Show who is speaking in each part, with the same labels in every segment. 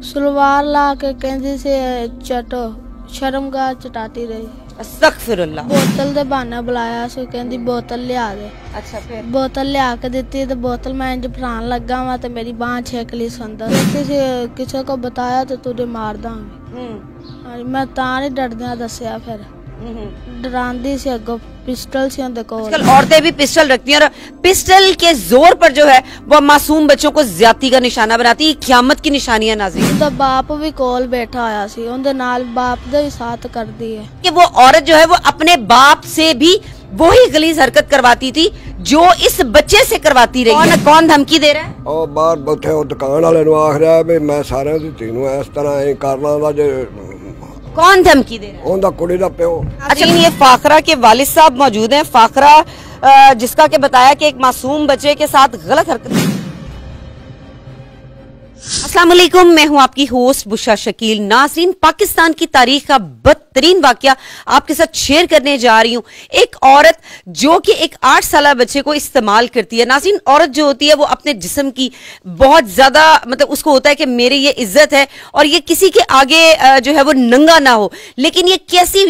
Speaker 1: सलवार ला के कहती से चटो शर्मगाह चटाती रही।
Speaker 2: अस्तगफिरुल्लाह।
Speaker 1: बोतल दे बहाने बुलाया सो कहती बोतल लिया दे।
Speaker 2: अच्छा फिर
Speaker 1: बोतल लिया के देती तो बोतल मैं इंज फरान लगा हुआ तो मेरी बांह छेक ली अंदर। कहती से किसी को बताया तो तुझे मार दांगी। मैं तां नहीं डरदियां दसिया फिर डरांदी से अगो पिस्टल से उनके कोल।
Speaker 2: आजकल औरतें भी पिस्टल रखती हैं और पिस्टल के जोर पर जो है वो मासूम बच्चों को ज्यादती का निशाना बनाती है। क़यामत की निशानी है नाज़रीन।
Speaker 1: उनका बाप भी कोल बैठा आया सी उनके नाल बाप दे भी साथ कर दी है
Speaker 2: कि वो औरत जो है वो अपने बाप से भी वही गलीज हरकत करवाती थी जो इस बच्चे से करवाती रही। कौन धमकी दे रहा है?
Speaker 3: ਉਹ ਬਾਹਰ ਬੈਠੇ ਉਹ ਦੁਕਾਨ ਵਾਲੇ ਨੂੰ ਆਖ ਰਿਹਾ ਵੀ ਮੈਂ ਸਾਰਿਆਂ ਦੀ ਧੀ ਨੂੰ ਇਸ ਤਰ੍ਹਾਂ ਐ ਕਰਨਾ ਦਾ ਜੇ
Speaker 2: कौन धमकी दे रहा है?
Speaker 3: ਉਹਦਾ ਕੁੜੀ ਦਾ ਪਿਓ।
Speaker 2: अच्छा ये फाखरा के वालिद साहब मौजूद हैं। फाखरा जिसका के बताया कि एक मासूम बच्चे के साथ गलत हरकत। अस्सलाम वालेकुम, मैं हूं आपकी होस्ट बुशरा शकील। नाज़रीन, पाकिस्तान की तारीख का बदतरीन वाकया आपके साथ शेयर करने जा रही हूं। एक औरत जो कि एक 8 साल बच्चे को इस्तेमाल करती है। नाज़रीन, औरत जो होती है वो अपने जिस्म की बहुत ज्यादा मतलब उसको होता है कि मेरी ये इज्जत है और ये किसी के आगे जो है वो नंगा ना हो। लेकिन ये कैसी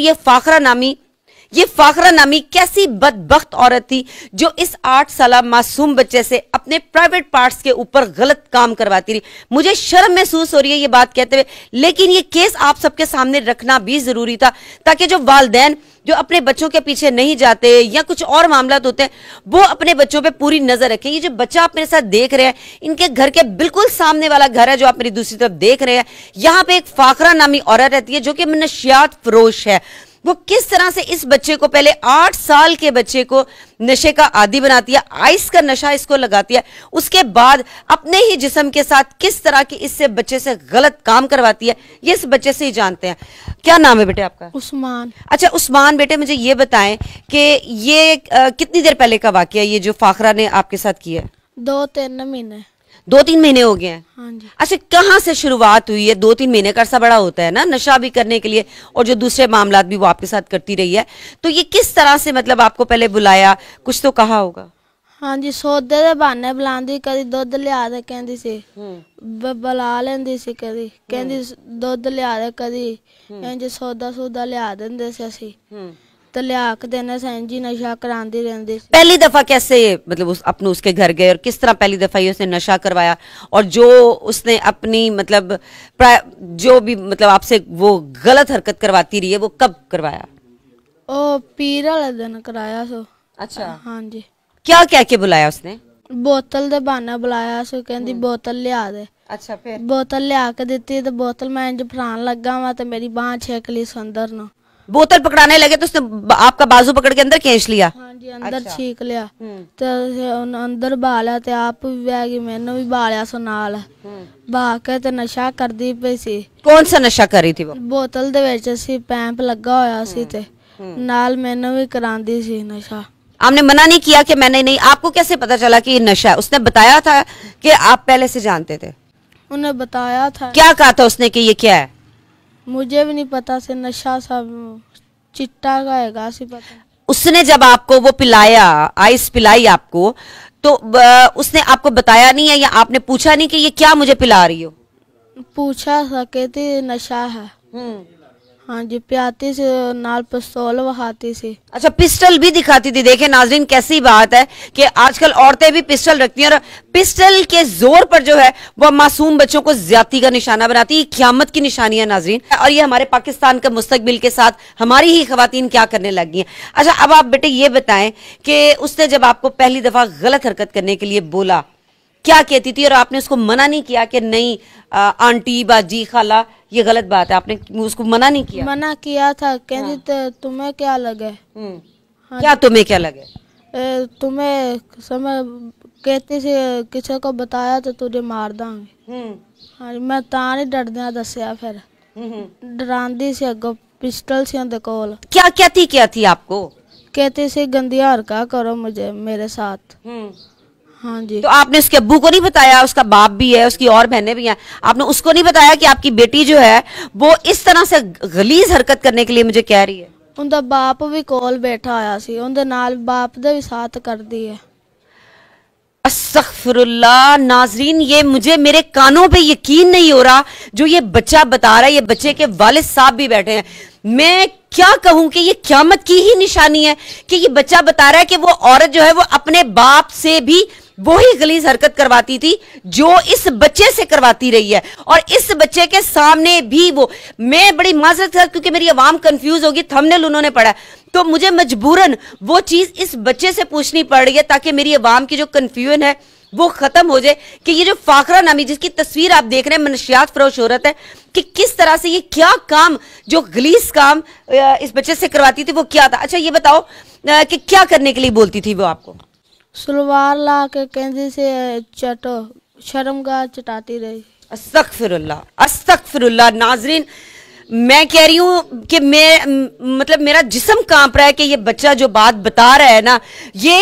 Speaker 2: ये फाखरा नामी कैसी बदबख्त औरत थी जो इस 8 साल मासूम बच्चे से अपने प्राइवेट पार्ट्स के ऊपर गलत काम करवाती रही। मुझे शर्म महसूस हो रही है ये बात कहते हुए, लेकिन ये केस आप सबके सामने रखना भी जरूरी था ताकि जो वालिदैन जो अपने बच्चों के पीछे नहीं जाते या कुछ और मामला होते हैं वो अपने बच्चों पे पूरी नजर रखें। ये जो बच्चा आप मेरे साथ देख रहे हैं, इनके घर के बिल्कुल सामने वाला घर है जो आप मेरी दूसरी तरफ देख रहे हैं। यहाँ पे एक फाखरा नामी औरत रहती है जो कि नशियात फरोश है। वो किस तरह से इस बच्चे को पहले 8 साल के बच्चे को नशे का आदी बनाती है, आइस का नशा इसको लगाती है, उसके बाद अपने ही जिस्म के साथ किस तरह की इससे बच्चे से गलत काम करवाती है, ये इस बच्चे से ही जानते हैं। क्या नाम है बेटे आपका?
Speaker 1: उस्मान।
Speaker 2: अच्छा उस्मान, बेटे मुझे ये बताएं कि ये कितनी देर पहले का वाकया ये जो फाखरा ने आपके साथ किया है?
Speaker 1: 2-3 महीने।
Speaker 2: 2-3 महीने हो गए हैं।
Speaker 1: हाँ जी।
Speaker 2: अच्छा, कहाँ से शुरुआत हुई है? 2-3 महीने का अरसा बड़ा होता है ना नशा भी करने के लिए और जो दूसरे मामलात भी वो आपके साथ करती रही है। तो ये किस तरह से मतलब आपको पहले बुलाया, कुछ तो कहा होगा?
Speaker 1: हाँ जी, सौदे दे बहाने बुलांदी, कदी दुध लिया दे कहंदी सी, बुला लेंदी सी, कदी कहंदी दुध लिया दे, कदी इंज सौदा लिया देंदे सी असी तो लिया के देने से इंज नशा करांदी रहंदी सी।
Speaker 2: पहली दफा कैसे मतलब उसके घर गए और किस तरह पहली दफा ये उसने नशा करवाया और जो उसने अपनी मतलब जो भी मतलब आपसे वो गलत हरकत करवाती रही है वो कब करवाया?
Speaker 1: ओ पीर वाले दिन कराया सो।
Speaker 2: अच्छा।
Speaker 1: हाँ जी।
Speaker 2: क्या कह के बुलाया उसने?
Speaker 1: बोतल दे बहाने बुलाया सो कहंदी बोतल लिया दे।
Speaker 2: अच्छा फिर
Speaker 1: बोतल लिया के देती तो बोतल मैं इंज फरान लगा हुआ तो मेरी बांह छेक ली अंदर ना।
Speaker 2: बोतल पकड़ाने लगे तो उसने आपका बाजू पकड़ के अंदर खींच लिया?
Speaker 1: हाँ जी, अंदर छीक लिया तो अंदर बहा लिया तो आप भी बह गई, मैनू भी बहा लिया सो नाल बहा के ते नशा करदी पई सी।
Speaker 2: कौन सा नशा कर रही थी वो?
Speaker 1: बोतल दे विच सी पैंप लगा होया सी ते नाल मैनू भी करांदी सी नशा।
Speaker 2: आपने मना नहीं किया कि मैंने नहीं? आपको कैसे पता चला कि ये नशा है? उसने बताया था कि आप पहले से जानते थे?
Speaker 1: उन्हें बताया था।
Speaker 2: क्या कहा था उसने कि ये क्या है?
Speaker 1: मुझे भी नहीं पता से नशा सब चिट्टा का हैगा सी पता।
Speaker 2: उसने जब आपको वो पिलाया, आइस पिलाई आपको, तो उसने आपको बताया नहीं है या आपने पूछा नहीं कि ये क्या मुझे पिला रही हो?
Speaker 1: पूछा सके थे नशा है। हाँ जी, पियाती से नाल पिस्तौल वहाती सी।
Speaker 2: अच्छा, पिस्टल भी दिखाती थी। देखे नाजरीन कैसी बात है कि आजकल औरतें भी पिस्टल रखती हैं और पिस्टल के जोर पर जो है वो मासूम बच्चों को ज्यादती का निशाना बनाती है। क़यामत की निशानी है नाजरीन, और ये हमारे पाकिस्तान का मुस्तकबिल के साथ हमारी ही खवातीन क्या करने लगी हैं। अच्छा, अब आप बेटे ये बताएं कि उसने जब आपको पहली दफा गलत हरकत करने के लिए बोला, क्या कहती थी और आपने उसको मना नहीं किया कि नहीं आंटी बाजी खाला ये गलत बात है? आपने उसको मना नहीं किया?
Speaker 1: मना किया था, कहती तो तुम्हें क्या लगे?
Speaker 2: हाँ, क्या तुम्हें क्या लगे?
Speaker 1: तुम्हें समझ कहती से किसी को बताया तो तुझे मार दांगी। हाँ, मैं तां नहीं डरदियां दसिया फिर डरांदी से अगो पिस्टल से उनके कोल।
Speaker 2: क्या थी आपको?
Speaker 1: कहती से गंदी हरकत करो मुझे मेरे साथ। हाँ जी।
Speaker 2: तो आपने उसके अब्बू को नहीं बताया? उसका बाप भी है, उसकी और बहनें भी हैं, आपने उसको नहीं बताया कि आपकी बेटी जो है वो इस तरह से गलीज हरकत करने के लिए मुझे कह रही है?
Speaker 1: उनका बाप भी कोल बैठा आया सी, उनके नाल बाप दे भी साथ कर दी है।
Speaker 2: अस्तगफिरुल्लाह। नाजरीन, ये मुझे मेरे कानों पे यकीन नहीं हो रहा जो ये बच्चा बता रहा है। ये बच्चे के वालिद साहब भी बैठे हैं। मैं क्या कहूं कि ये क़यामत की ही निशानी है कि ये बच्चा बता रहा है कि वो औरत जो है वो अपने बाप से भी वही गलीज हरकत करवाती थी जो इस बच्चे से करवाती रही है, और इस बच्चे के सामने भी वो। मैं बड़ी माजरत है क्योंकि मेरी आवाम कंफ्यूज होगी, थंबनेल उन्होंने पढ़ा है, तो मुझे मजबूरन वो चीज इस बच्चे से पूछनी पड़ रही है ताकि मेरी आवाम की जो कंफ्यूजन है वो खत्म हो जाए कि ये जो फाखरा नामी जिसकी तस्वीर आप देख रहे हैं मनशियात फरोश औरत है, कि किस तरह से ये क्या काम जो गलीज काम इस बच्चे से करवाती थी वो क्या था। अच्छा ये बताओ कि क्या करने के लिए बोलती थी वो आपको?
Speaker 1: सलवार ला के कहती से चटो, शर्मगाह चटाती रही।
Speaker 2: अस्तगफिरुल्लाह, अस्तगफिरुल्लाह। नाजरीन, मैं कह रही हूं कि मैं मतलब मेरा जिस्म कांप रहा है कि ये बच्चा जो बात बता रहा है ना, ये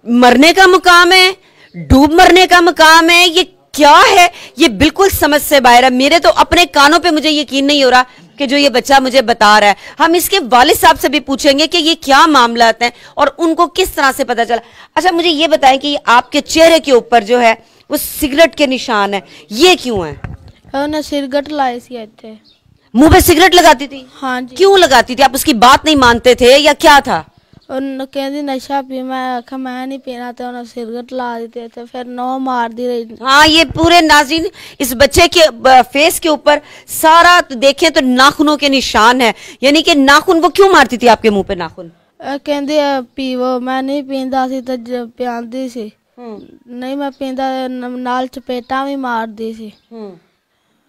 Speaker 2: मरने का मुकाम है, डूब मरने का मुकाम है, ये क्या है? ये बिल्कुल समझ से बाहर है। मेरे तो अपने कानों पे मुझे यकीन नहीं हो रहा कि जो ये बच्चा मुझे बता रहा है। हम इसके वालिद साहब से भी पूछेंगे कि ये क्या मामलात हैं और उनको किस तरह से पता चला। अच्छा मुझे ये बताएं कि आपके चेहरे के ऊपर जो है वो सिगरेट के निशान है, ये क्यों है?
Speaker 1: उन्हें सिगरेट लाई सी इत्थे।
Speaker 2: मुंह पे सिगरेट लगाती थी?
Speaker 1: हाँ जी।
Speaker 2: क्यों लगाती थी? आप उसकी बात नहीं मानते थे या क्या था?
Speaker 1: उन कहती नशा पी, मैं आखा मैं नहीं पीना, तो उन्हें सिगरेट ला देते थे, फिर नौ मार दी रही।
Speaker 2: हाँ, ये पूरे नाज़रीन इस बच्चे के फेस के ऊपर सारा तो देखें तो नाखूनों के निशान है, यानी कि नाखून। वो क्यों मारती थी आपके मुंह पे नाखून?
Speaker 1: कहती पीवो, मैं नहीं पींदा सी तो पियांदी सी, नहीं मैं पींदा नाल चपेटा भी मार दी सी।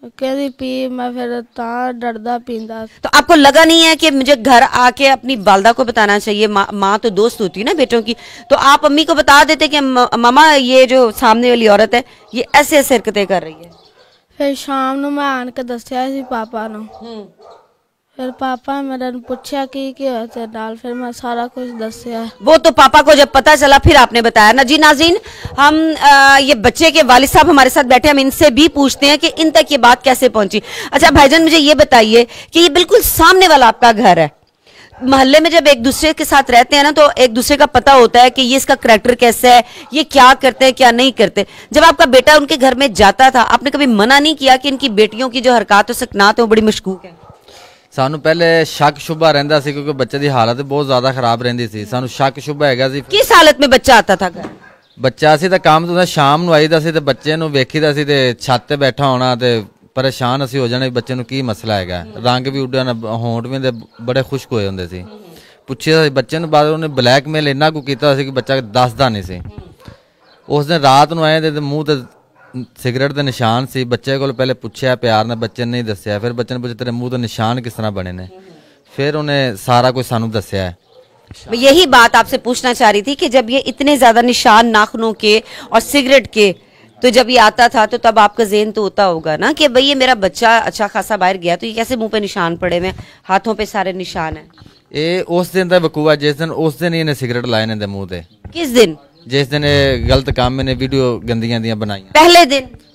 Speaker 1: कहती पी, मैं फिर ता डरदा पींदा।
Speaker 2: तो आपको लगा नहीं है कि मुझे घर आके अपनी वालदा को बताना चाहिए? माँ तो दोस्त होती है ना बेटों की, तो आप अम्मी को बता देते कि मामा ये जो सामने वाली औरत है ये ऐसे ऐसे हरकतें कर रही है।
Speaker 1: फिर शाम ਨੂੰ मैं आन के दस्या सी पापा ਨੂੰ। फिर पापा मेरे पूछा कि होया तेरे नाल, फिर मैं सारा कुछ दस्या।
Speaker 2: वो तो पापा को जब पता चला फिर आपने बताया ना। जी नाज़रीन, हम ये बच्चे के वालिद साहब हमारे साथ बैठे, हम इनसे भी पूछते हैं कि इन तक ये बात कैसे पहुंची। अच्छा भाईजान, मुझे ये बताइए कि ये बिल्कुल सामने वाला आपका घर है, मोहल्ले में जब एक दूसरे के साथ रहते हैं ना तो एक दूसरे का पता होता है कि ये इसका करैक्टर कैसा है, ये क्या करते हैं क्या नहीं करते। जब आपका बेटा उनके घर में जाता था, आपने कभी मना नहीं किया कि इनकी बेटियों की जो हरकत और सकनात है वो बड़ी मशकूक है?
Speaker 4: सानू पहले शक शुबा रहंदा सी क्योंकि बच्चे की हालत बहुत ज्यादा खराब रहिंदी सी। सानू शक शुबा हैगा सी।
Speaker 2: किस हालत में बच्चा आता था घर?
Speaker 4: बच्चा सी तो काम तो शाम ਨੂੰ ਆਈਦਾ ਸੀ ਤੇ ਬੱਚੇ ਨੂੰ ਵੇਖੀਦਾ ਸੀ ਤੇ ਛੱਤ ਤੇ ਬੈਠਾ ਹੋਣਾ ਤੇ ਪਰੇਸ਼ਾਨ ਅਸੀਂ ਹੋ ਜਾਣੇ ਬੱਚੇ ਨੂੰ ਕੀ ਮਸਲਾ ਹੈਗਾ। ਰੰਗ ਵੀ ਉੱਡਿਆ ਨਾ, ਹੋਂਠ ਵੀ ਬੜੇ ਖੁਸ਼ਕ ਹੋਏ ਹੁੰਦੇ ਸੀ। ਪੁੱਛਿਆ ਬੱਚੇ ਨੂੰ, ਬਾਅਦ ਉਹਨੇ ਬਲੈਕਮੇਲ ਇੰਨਾ ਕੁ ਕੀਤਾ ਸੀ ਕਿ ਬੱਚਾ ਦੱਸਦਾ ਨਹੀਂ ਸੀ। ਉਸ ਦਿਨ ਰਾਤ ਨੂੰ ਆਏ ਤੇ ਮੂੰਹ ਤੇ सिगरेट के निशान से। बच्चे को पहले पूछा प्यार ने, बच्चे ने नहीं दसिया। फिर बच्चे ने पूछा तेरे मुंह तो निशान किस तरह बने ने, फिर उन्हें सारा कुछ सानू दसिया है।
Speaker 2: यही बात आपसे पूछना चाह रही थी कि जब ये इतने ज्यादा निशान नाखूनों के और सिगरेट के, तो जब ये आता था तो तब आपका ज़हन तो होता होगा ना कि भाई ये मेरा बच्चा अच्छा खासा बाहर गया तो ये कैसे मुंह पे निशान पड़े हुए, हाथों पे सारे निशान है।
Speaker 4: ये उस दिन का वकूआ जिस दिन उस दिन ही सिगरेट लाए ने मुंह पे।
Speaker 2: किस दिन? जिस
Speaker 4: दिन गलत काम में वीडियो गंदियां दियां बनाई।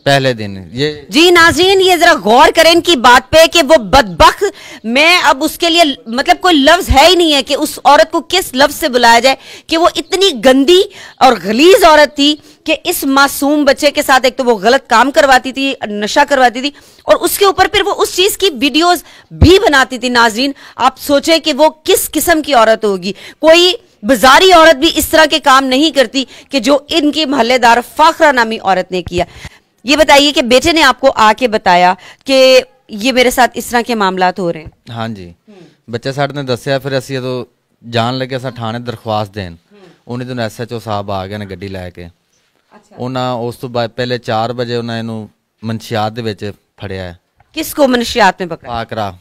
Speaker 2: पहले दिन
Speaker 4: ये।
Speaker 2: जी नाज़रीन, ये जरा गौर करें इनकी बात पे कि वो बदबख्त, मैं अब उसके लिए मतलब कोई लफ्ज है ही नहीं है कि उस औरत को किस लफ्ज से बुलाया जाए कि वो इतनी गंदी और गलीज औरत थी कि इस मासूम बच्चे के साथ एक तो वो गलत काम करवाती थी, नशा करवाती थी, और उसके ऊपर फिर वो उस चीज की वीडियोस भी बनाती थी। नाज़रीन, आप सोचे कि वो किस किस्म की औरत होगी। कोई बाजारी औरत भी इस तरह के काम नहीं करती कि जो इनकी मोहल्लेदार फाखरा नामी औरत ने किया। ये बताइए कि बेटे ने आपको आके बताया कि ये मेरे साथ इस तरह के मामलात हो रहे हैं?
Speaker 4: हाँ जी, बच्चे साढ़े ने दसिया, फिर असी तो जान लगे अस थाने दरख्वास्त देन। उन्हें दिन SHO साहब आ गए ने गड्डी लैके। उन्हें उस तो बाद पहले 4 बजे उन्हें इनू मनशियात दे विच फड़िया है।
Speaker 2: किसको मनशियात में पकड़ा?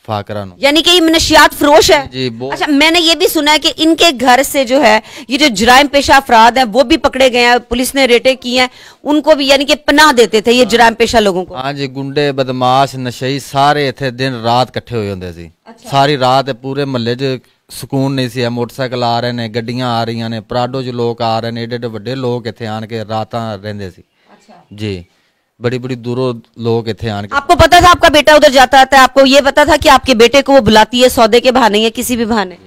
Speaker 4: फाकरा
Speaker 2: यानी कि ये मनशियात फरोश है
Speaker 4: जी।
Speaker 2: अच्छा, मैंने ये भी सुना है कि इनके घर से जो है ये जो जुराइम पेशा अफराद हैं वो भी पकड़े गए हैं, पुलिस ने रेटे की हैं, उनको भी यानी कि पनाह देते थे ये जुराइम पेशा लोगों को।
Speaker 4: हाँ जी, गुंडे बदमाश नशई सारे इत्थे दिन रात इकट्ठे होए हुंदे सी। सारी रात पूरे महल्ले च सुकून नहीं सी। मोटरसाइकिल आ रहे ने, गड्डियां आ रही ने, पराडो च लोग आ रहे ने, एडे एडे वड्डे लोग इत्थे आन के रातां रहिंदे सी जी। बड़ी बड़ी दूरों लोग इत्थे आन के।
Speaker 2: आपको पता था आपका बेटा उधर जाता था? आपको ये पता था कि आपके बेटे को वो बुलाती है सौदे के बहाने या किसी भी बहाने?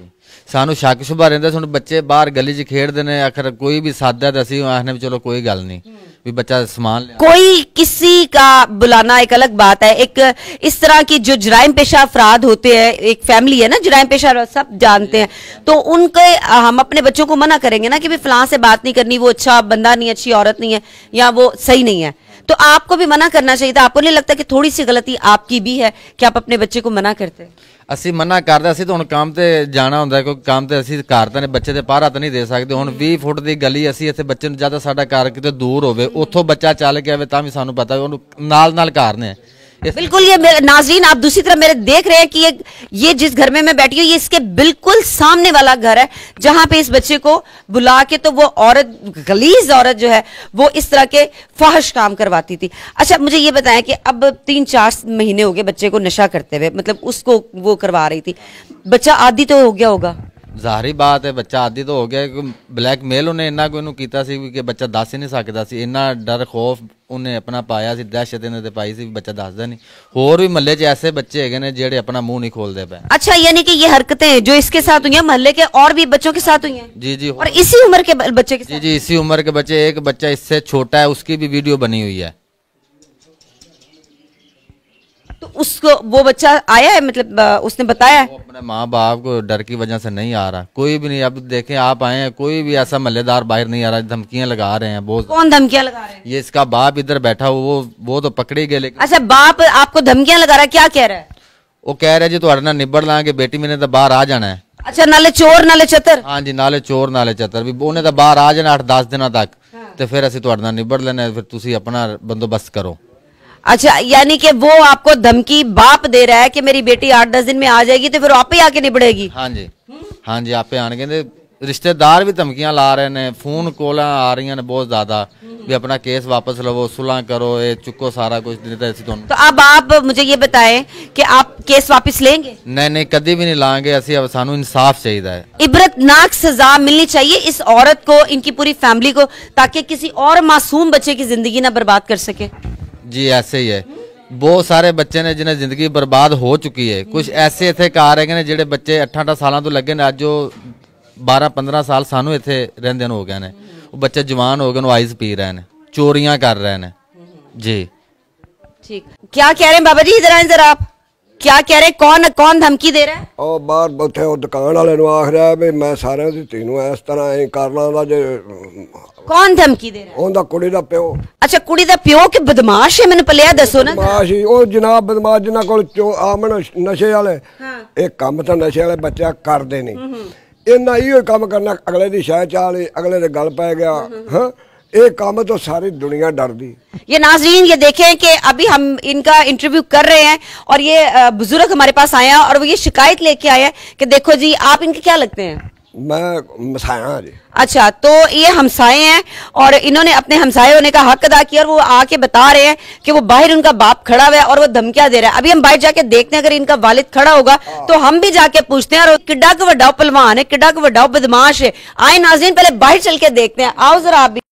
Speaker 4: ਸਾਨੂੰ ਸ਼ੱਕ ਸ਼ੁਬਾ ਰਹਿੰਦਾ ਸੀ। ਹੁਣ ਬੱਚੇ ਬਾਹਰ ਗਲੀ 'ਚ ਖੇਡਦੇ ਨੇ, ਆਖਰ ਕੋਈ ਵੀ ਸਾਦਾ ਤਾਂ ਅਸੀਂ ਆਖਨੇ ਵੀ चलो कोई गल नहीं भी बच्चा सामान ले।
Speaker 2: कोई किसी का बुलाना एक अलग बात है, एक इस तरह की जो जराइम पेशा अफराद होते हैं, एक फैमिली है ना जराइम पेशा, सब जानते हैं, तो उनके हम अपने बच्चों को मना करेंगे ना कि भाई फलां से बात नहीं करनी, वो अच्छा बंदा नहीं, अच्छी औरत नहीं है, या वो सही नहीं है, तो आपको भी मना करना चाहिए था। आपको नहीं लगता कि थोड़ी सी गलती आपकी भी है कि आप अपने बच्चे को मना करते?
Speaker 4: ਅਸੀਂ ਮਨਾ ਕਰਦੇ, ਅਸੀਂ ਤਾਂ ਹੁਣ ਕੰਮ ਤੇ ਜਾਣਾ ਹੁੰਦਾ, ਕਿਉਂਕਿ ਕੰਮ ਤੇ ਅਸੀਂ ਘਰ ਤਾਂ ਨੇ ਬੱਚੇ ਦੇ ਪਾਰਾ ਤਾਂ ਨਹੀਂ ਦੇ ਸਕਦੇ। ਹੁਣ 20 ਫੁੱਟ ਦੀ ਗਲੀ ਅਸੀਂ ਇੱਥੇ ਬੱਚੇ ਨੂੰ ਜਿਆਦਾ ਸਾਡਾ ਘਰ ਕਿਤੇ ਦੂਰ ਹੋਵੇ, ਉੱਥੋਂ ਬੱਚਾ ਚੱਲ ਕੇ ਆਵੇ ਤਾਂ ਵੀ ਸਾਨੂੰ ਪਤਾ ਉਹਨੂੰ ਨਾਲ ਨਾਲ ਘਰ ਨੇ।
Speaker 2: बिल्कुल, ये नाजरीन आप दूसरी तरफ मेरे देख रहे हैं कि ये जिस घर में मैं बैठी हूँ, ये इसके बिल्कुल सामने वाला घर है, जहां पे इस बच्चे को बुला के तो वो औरत, गलीज औरत जो है, वो इस तरह के फाहिश काम करवाती थी। अच्छा मुझे ये बताएं कि अब 3-4 महीने हो गए बच्चे को नशा करते हुए, मतलब उसको वो करवा रही थी, बच्चा आदी तो हो गया होगा?
Speaker 4: ਜ਼ਾਹਰੀ ਬਾਤ ਹੈ ਬੱਚਾ ਆਦੀ ਤਾਂ ਹੋ ਗਿਆ। ਬਲੈਕਮੇਲ ਉਹਨੇ ਇੰਨਾ ਕੋਈ ਇਹਨੂੰ ਕੀਤਾ ਸੀ ਕਿ ਬੱਚਾ ਦੱਸ ਹੀ ਨਹੀਂ ਸਕਦਾ ਸੀ। ਇੰਨਾ ਡਰ ਖੌਫ ਉਹਨੇ ਆਪਣਾ ਪਾਇਆ ਸੀ, ਦਹਿਸ਼ਤ ਇਹਨੇ ਤੇ ਪਾਈ ਸੀ, ਬੱਚਾ ਦੱਸਦਾ ਨਹੀਂ। ਹੋਰ ਵੀ ਮਹੱਲੇ 'ਚ ਐਸੇ ਬੱਚੇ ਹੈਗੇ ਨੇ ਜਿਹੜੇ ਆਪਣਾ ਮੂੰਹ नहीं खोलते पे।
Speaker 2: अच्छा, यानी कि ये हरकतें जो इसके साथ हुई हैं मोहल्ले के और भी बच्चों के साथ हुई हैं?
Speaker 4: जी जी।
Speaker 2: और इसी उम्र के बच्चे के साथ?
Speaker 4: जी जी, इसी उम्र के बच्चे। एक बच्चा इससे छोटा है, उसकी भी वीडियो बनी हुई है।
Speaker 2: तो उसको वो बच्चा आया है, मतलब उसने बताया है?
Speaker 4: वो अपने माँ बाप को डर की वजह से नहीं आ रहा, कोई भी नहीं। अब देखें आप आए हैं, कोई भी ऐसा मल्लेदार बाहर नहीं आ रहा, धमकियां लगा रहे हैं बहुत।
Speaker 2: कौन धमकियां लगा रहे हैं?
Speaker 4: ये इसका बाप इधर बैठा हुआ, वो तो पकड़े गए। लेकिन
Speaker 2: अच्छा, बाप आपको धमकियां लगा रहा है, क्या कह रहा है?
Speaker 4: वो कह रहे जी तो ना निबड़ लांगे, बेटी मैंने तो बाहर आ जाना है।
Speaker 2: अच्छा, नाले चोर नाले चतर?
Speaker 4: हाँ जी, नाले चोर नाले चतर भी उन्हें तो बाहर आ जाना 8-10 दिन तक, तो फिर असं तुहाडे नाल निबड़ लेना, फिर तुसी अपना बंदोबस्त करो।
Speaker 2: अच्छा, यानी कि वो आपको धमकी बाप दे रहा है कि मेरी बेटी 8-10 दिन में आ जाएगी, तो फिर आप ही आके निबड़ेगी?
Speaker 4: हाँ जी, हाँ जी, आपे आने कहते। रिश्तेदार भी धमकियां ला रहे हैं, फोन कॉल आ रही हैं बहुत ज्यादा भी अपना केस वापस लवो, सुलह करो, ये चुको सारा कुछ।
Speaker 2: तो अब आप मुझे ये बताएं कि आप केस वापस लेंगे?
Speaker 4: नहीं नहीं, कभी भी नहीं लाएंगे असि। अब सानू इंसाफ चाहिए है।
Speaker 2: इबरतनाक सजा मिलनी चाहिए इस औरत को, इनकी पूरी फैमिली को, ताकि किसी और मासूम बच्चे की जिंदगी ना बर्बाद कर सके।
Speaker 4: जी ऐसे ही है, बहुत सारे बच्चे ने जिन्हें जिंदगी बर्बाद हो चुकी है। कुछ ऐसे इतने कार है जेडे बच्चे 8-8 साल तो लगे ने, अज जो 12-15 साल सानू इतने रहंदे हो गए ने, वो बच्चे जवान हो गए, आइस पी रहे हैं, चोरियां कर रहे हैं। जी
Speaker 2: ठीक, क्या कह रहे हैं बाबा जी? इधर आए जरा, आप क्या कह रहे हैं? कौन धमकी दे रहा है?
Speaker 3: ਉਹ ਬਾਹਰ ਉੱਥੇ ਉਹ ਦੁਕਾਨ ਵਾਲੇ ਨੂੰ ਆਖ ਰਿਹਾ ਵੀ ਮੈਂ ਸਾਰਿਆਂ ਦੀ ਧੀ ਨੂੰ ਇਸ ਤਰ੍ਹਾਂ ਐ ਕਰ ਲਾਂਗਾ ਜੇ।
Speaker 2: कौन धमकी दे रहा है?
Speaker 3: ਉਹਦਾ ਕੁੜੀ ਦਾ ਪਿਓ।
Speaker 2: अच्छा, कुड़ी दा प्यो के बदमाश है, मैंने पलिया दसो ना।
Speaker 3: ਬਦਮਾਸ਼ ਹੀ ਉਹ ਜਨਾਬ, ਬਦਮਾਸ਼ ਜਿਨ੍ਹਾਂ ਕੋਲ ਆਮਣ ਨਸ਼ੇ ਵਾਲੇ। ਇਹ ਕੰਮ ਤਾਂ ਨਸ਼ੇ ਵਾਲੇ ਬੱਚਾ ਕਰਦੇ ਨਹੀਂ, ਇਹਨਾਂ ਇਹੋ ਕੰਮ ਕਰਨਾ, ਅਗਲੇ ਦੀ ਸ਼ਾਇ ਚਾਲ ਅਗਲੇ ਦੇ ਗਲ ਪੈ ਗਿਆ। ਹਾਂ, ये काम तो सारी दुनिया डर दी।
Speaker 2: ये नाजरीन ये देखें कि अभी हम इनका इंटरव्यू कर रहे हैं और ये बुजुर्ग हमारे पास आए हैं और वो ये शिकायत लेके आए हैं कि देखो जी, आप इनके क्या लगते हैं?
Speaker 3: मैं मसाया जी।
Speaker 2: अच्छा, तो ये हमसाए हैं और इन्होंने अपने हमसाए होने का हक अदा किया और वो आके बता रहे हैं कि वो बाहर उनका बाप खड़ा हुआ है और वो धमकियां दे रहा है। अभी हम बाहर जाके देखते हैं, अगर इनका वालिद खड़ा होगा तो हम भी जाके पूछते हैं। और किड्डा का वड्डा पहलवान है, किड्डा का वड्डा बदमाश है। आए नाज़रीन, पहले बाहर चल के देखते हैं। आओ जरा आप भी।